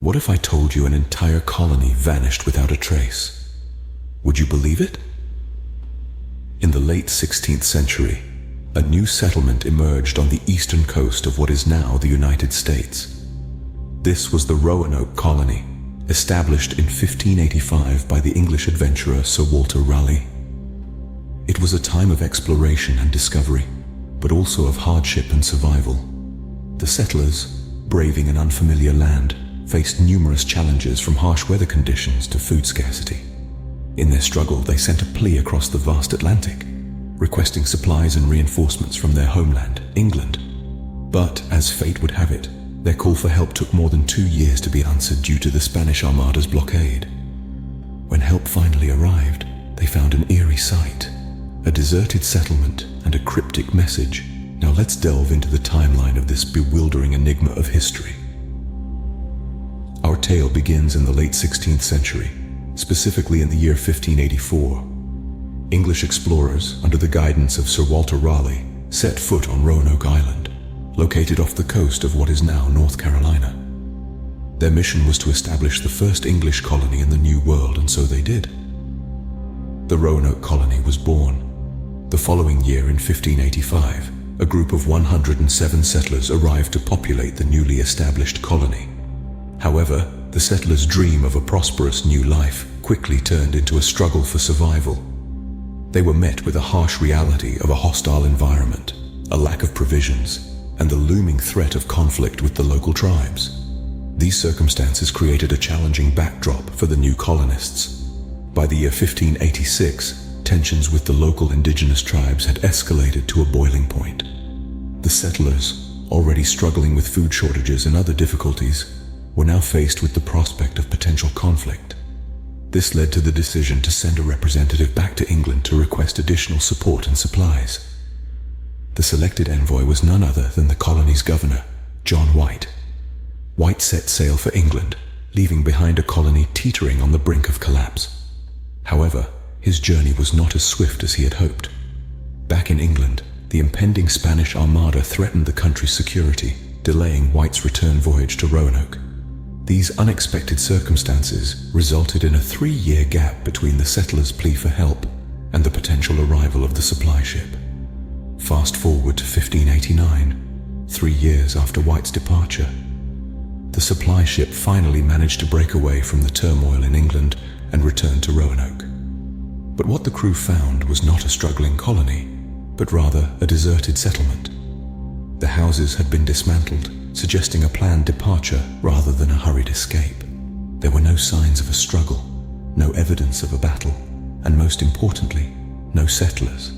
What if I told you an entire colony vanished without a trace? Would you believe it? In the late 16th century, a new settlement emerged on the eastern coast of what is now the United States. This was the Roanoke colony, established in 1585 by the English adventurer Sir Walter Raleigh. It was a time of exploration and discovery, but also of hardship and survival. The settlers, braving an unfamiliar land, faced numerous challenges from harsh weather conditions to food scarcity. In their struggle, they sent a plea across the vast Atlantic, requesting supplies and reinforcements from their homeland, England. But, as fate would have it, their call for help took more than 2 years to be answered due to the Spanish Armada's blockade. When help finally arrived, they found an eerie sight, a deserted settlement and a cryptic message. Now let's delve into the timeline of this bewildering enigma of history. Our tale begins in the late 16th century, specifically in the year 1584. English explorers, under the guidance of Sir Walter Raleigh, set foot on Roanoke Island, located off the coast of what is now North Carolina. Their mission was to establish the first English colony in the New World, and so they did. The Roanoke colony was born. The following year, in 1585, a group of 107 settlers arrived to populate the newly established colony. However, the settlers' dream of a prosperous new life quickly turned into a struggle for survival. They were met with a harsh reality of a hostile environment, a lack of provisions, and the looming threat of conflict with the local tribes. These circumstances created a challenging backdrop for the new colonists. By the year 1586, tensions with the local indigenous tribes had escalated to a boiling point. The settlers, already struggling with food shortages and other difficulties, were now faced with the prospect of potential conflict. This led to the decision to send a representative back to England to request additional support and supplies. The selected envoy was none other than the colony's governor, John White. White set sail for England, leaving behind a colony teetering on the brink of collapse. However, his journey was not as swift as he had hoped. Back in England, the impending Spanish Armada threatened the country's security, delaying White's return voyage to Roanoke. These unexpected circumstances resulted in a 3-year gap between the settlers' plea for help and the potential arrival of the supply ship. Fast forward to 1589, 3 years after White's departure. The supply ship finally managed to break away from the turmoil in England and return to Roanoke. But what the crew found was not a struggling colony, but rather a deserted settlement. The houses had been dismantled, suggesting a planned departure rather than a hurried escape. There were no signs of a struggle, no evidence of a battle, and most importantly, no settlers.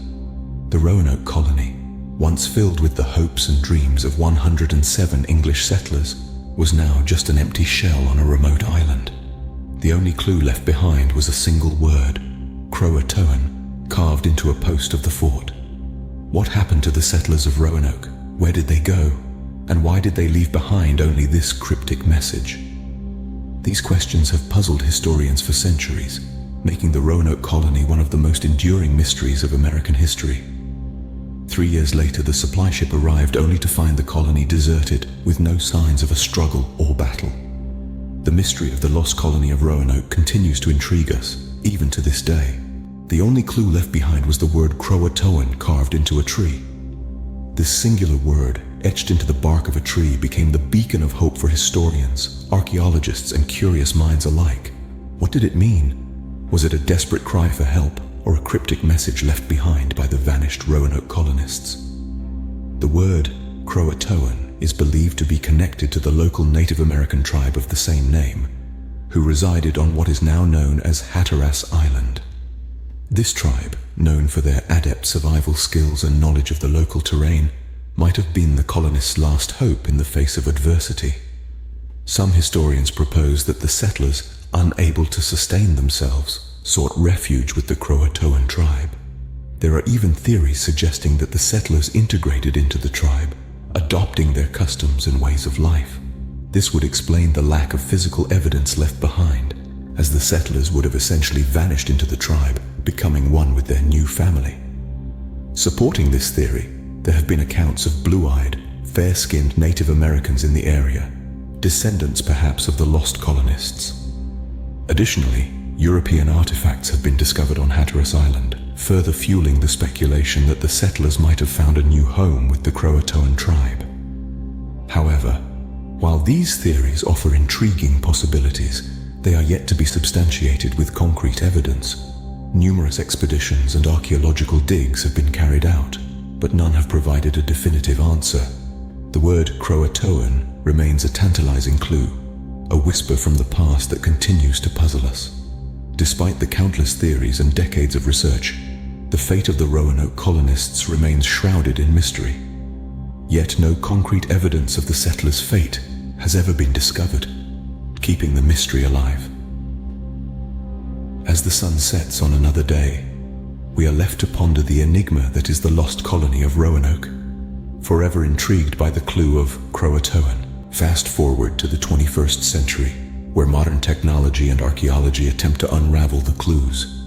The Roanoke colony, once filled with the hopes and dreams of 107 English settlers, was now just an empty shell on a remote island. The only clue left behind was a single word, Croatoan, carved into a post of the fort. What happened to the settlers of Roanoke? Where did they go? And why did they leave behind only this cryptic message? These questions have puzzled historians for centuries, making the Roanoke colony one of the most enduring mysteries of American history. 3 years later, the supply ship arrived only to find the colony deserted, with no signs of a struggle or battle. The mystery of the lost colony of Roanoke continues to intrigue us, even to this day. The only clue left behind was the word Croatoan carved into a tree. This singular word, etched into the bark of a tree, became the beacon of hope for historians, archaeologists, and curious minds alike. What did it mean? Was it a desperate cry for help, or a cryptic message left behind by the vanished Roanoke colonists? The word Croatoan is believed to be connected to the local Native American tribe of the same name, who resided on what is now known as Hatteras Island. This tribe, known for their adept survival skills and knowledge of the local terrain, might have been the colonists' last hope in the face of adversity. Some historians propose that the settlers, unable to sustain themselves, sought refuge with the Croatoan tribe. There are even theories suggesting that the settlers integrated into the tribe, adopting their customs and ways of life. This would explain the lack of physical evidence left behind, as the settlers would have essentially vanished into the tribe, becoming one with their new family. Supporting this theory, there have been accounts of blue-eyed, fair-skinned Native Americans in the area, descendants perhaps of the lost colonists. Additionally, European artifacts have been discovered on Hatteras Island, further fueling the speculation that the settlers might have found a new home with the Croatoan tribe. However, while these theories offer intriguing possibilities, they are yet to be substantiated with concrete evidence. Numerous expeditions and archaeological digs have been carried out, but none have provided a definitive answer. The word Croatoan remains a tantalizing clue, a whisper from the past that continues to puzzle us. Despite the countless theories and decades of research, the fate of the Roanoke colonists remains shrouded in mystery. Yet no concrete evidence of the settlers' fate has ever been discovered, keeping the mystery alive. As the sun sets on another day, we are left to ponder the enigma that is the lost colony of Roanoke, forever intrigued by the clue of Croatoan. Fast forward to the 21st century, where modern technology and archaeology attempt to unravel the clues.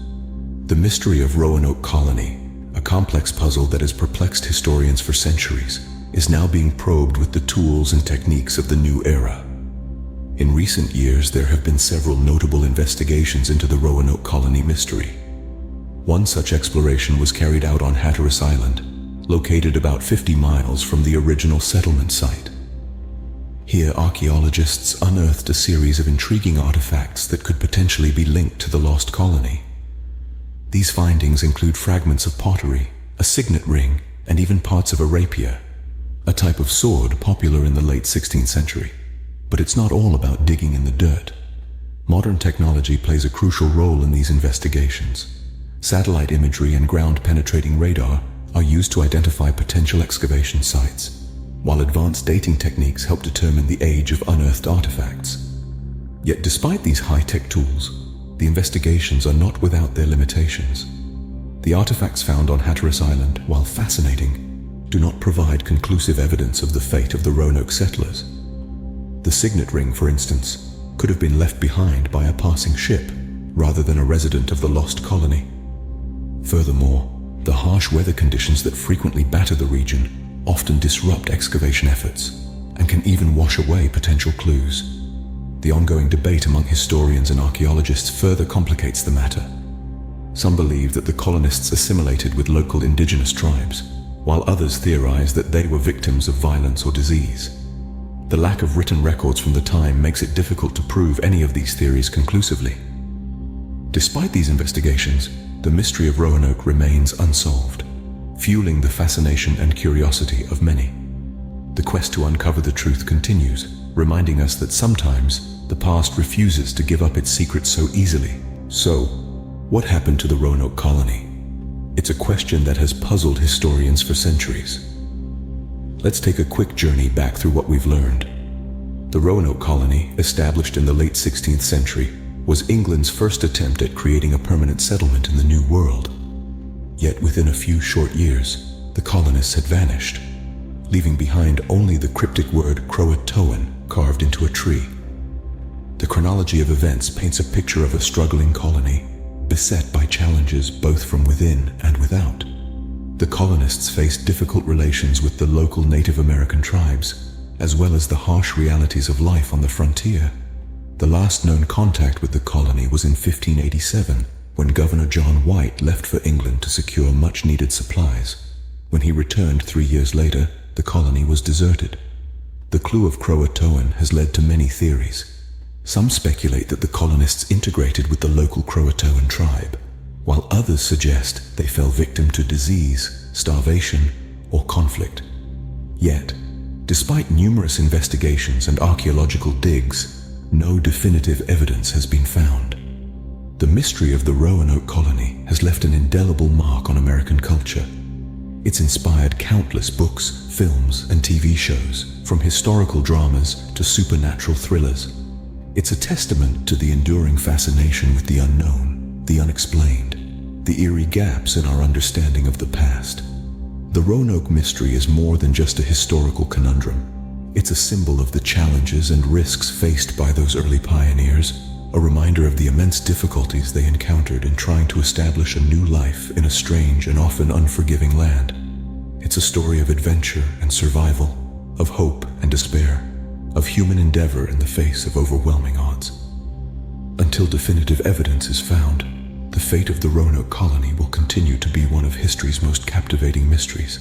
The mystery of Roanoke colony, a complex puzzle that has perplexed historians for centuries, is now being probed with the tools and techniques of the new era. In recent years, there have been several notable investigations into the Roanoke colony mystery. One such exploration was carried out on Hatteras Island, located about 50 miles from the original settlement site. Here, archaeologists unearthed a series of intriguing artifacts that could potentially be linked to the lost colony. These findings include fragments of pottery, a signet ring, and even parts of a rapier, a type of sword popular in the late 16th century. But it's not all about digging in the dirt. Modern technology plays a crucial role in these investigations. Satellite imagery and ground-penetrating radar are used to identify potential excavation sites, while advanced dating techniques help determine the age of unearthed artifacts. Yet despite these high-tech tools, the investigations are not without their limitations. The artifacts found on Hatteras Island, while fascinating, do not provide conclusive evidence of the fate of the Roanoke settlers. The signet ring, for instance, could have been left behind by a passing ship, rather than a resident of the lost colony. Furthermore, the harsh weather conditions that frequently batter the region often disrupt excavation efforts and can even wash away potential clues. The ongoing debate among historians and archaeologists further complicates the matter. Some believe that the colonists assimilated with local indigenous tribes, while others theorize that they were victims of violence or disease. The lack of written records from the time makes it difficult to prove any of these theories conclusively. Despite these investigations, the mystery of Roanoke remains unsolved, fueling the fascination and curiosity of many. The quest to uncover the truth continues, reminding us that sometimes the past refuses to give up its secrets so easily. So, what happened to the Roanoke colony? It's a question that has puzzled historians for centuries. Let's take a quick journey back through what we've learned. The Roanoke colony, established in the late 16th century, was England's first attempt at creating a permanent settlement in the New World. Yet within a few short years, the colonists had vanished, leaving behind only the cryptic word Croatoan carved into a tree. The chronology of events paints a picture of a struggling colony, beset by challenges both from within and without. The colonists faced difficult relations with the local Native American tribes, as well as the harsh realities of life on the frontier. The last known contact with the colony was in 1587, when Governor John White left for England to secure much-needed supplies. When he returned 3 years later, the colony was deserted. The clue of Croatoan has led to many theories. Some speculate that the colonists integrated with the local Croatoan tribe, while others suggest they fell victim to disease, starvation, or conflict. Yet, despite numerous investigations and archaeological digs, no definitive evidence has been found. The mystery of the Roanoke colony has left an indelible mark on American culture. It's inspired countless books, films, and TV shows, from historical dramas to supernatural thrillers. It's a testament to the enduring fascination with the unknown, the unexplained, the eerie gaps in our understanding of the past. The Roanoke mystery is more than just a historical conundrum. It's a symbol of the challenges and risks faced by those early pioneers, a reminder of the immense difficulties they encountered in trying to establish a new life in a strange and often unforgiving land. It's a story of adventure and survival, of hope and despair, of human endeavor in the face of overwhelming odds. Until definitive evidence is found, the fate of the Roanoke colony will continue to be one of history's most captivating mysteries.